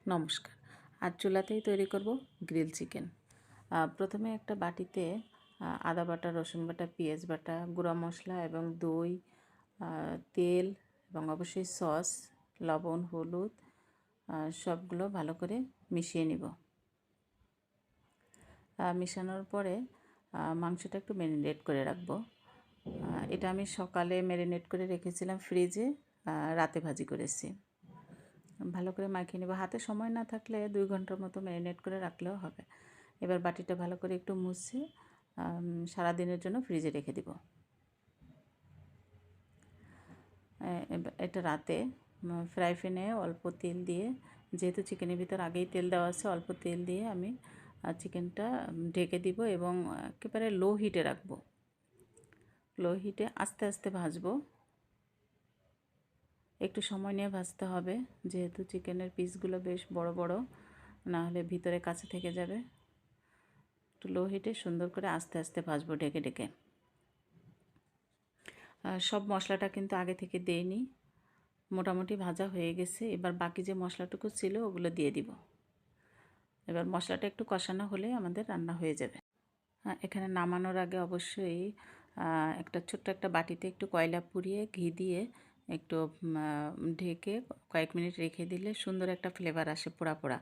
নমস্কার। আজ চুলাতেই তৈরি করব গ্রিল চিকেন। প্রথমে একটা বাটিতে আদা বাটা, রসুন বাটা, পেঁয়াজ বাটা, গুঁড়া মশলা এবং দই, তেল এবং অবশ্যই সস, লবণ, হলুদ সবগুলো ভালো করে মিশিয়ে নিব। মিশানোর পরে মাংসটা একটু ম্যারিনেট করে রাখবো। এটা আমি সকালে ম্যারিনেট করে রেখেছিলাম ফ্রিজে, রাতে ভাজি করেছি। ভালো করে মাখিয়ে নেব। হাতে সময় না থাকলে 2 ঘন্টার মতো ম্যারিনেট করে রাখলেও হবে। এবার বাটিটা ভালো করে একটু মুছে সারাদিনের জন্য ফ্রিজে রেখে দিব। এটা রাতে ফ্রাই প্যানে অল্প তেল দিয়ে, যেহেতু চিকেনের ভিতর আগেই তেল দেওয়া আছে, অল্প তেল দিয়ে আমি চিকেনটা ঢেকে দিব এবং একেবারে লো হিটে রাখবো। লো হিটে আস্তে আস্তে ভাজবো। একটু সময় নিয়ে ভাজতে হবে, যেহেতু চিকেনের পিসগুলো বেশ বড় বড়, না হলে ভিতরে কাছে থেকে যাবে। একটু লো হিটে সুন্দর করে আস্তে আস্তে ভাজবো ঢেকে ঢেকে। সব মশলাটা কিন্তু আগে থেকে দেইনি, মোটামুটি ভাজা হয়ে গেছে। এবার বাকি যে মশলাটুকু ছিল ওগুলো দিয়ে দিব। এবার মশলাটা একটু কষানো হলে আমাদের রান্না হয়ে যাবে। এখানে নামানোর আগে অবশ্যই একটা ছোট্ট একটা বাটিতে একটু কয়লা পুড়িয়ে ঘি দিয়ে একটু ঢেকে কয়েক মিনিট রেখে দিলে সুন্দর একটা ফ্লেভার আসে পোড়া পোড়া।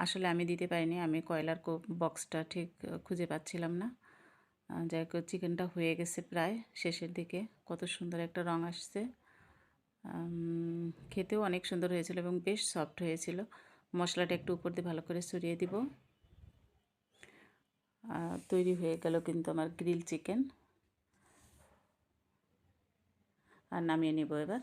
আসলে আমি দিতে পারিনি, আমি কয়লার বক্সটা ঠিক খুঁজে পাচ্ছিলাম না। যাই হোক, চিকেনটা হয়ে গেছে প্রায় শেষের দিকে। কত সুন্দর একটা রং আসছে, খেতেও অনেক সুন্দর হয়েছিল এবং বেশ সফট হয়েছিল। মশলাটা একটু উপর দিয়ে ভালো করে ছড়িয়ে দিব। তৈরি হয়ে গেল কিন্তু আমার গ্রিল চিকেন। আর নামিয়ে নেব এবার।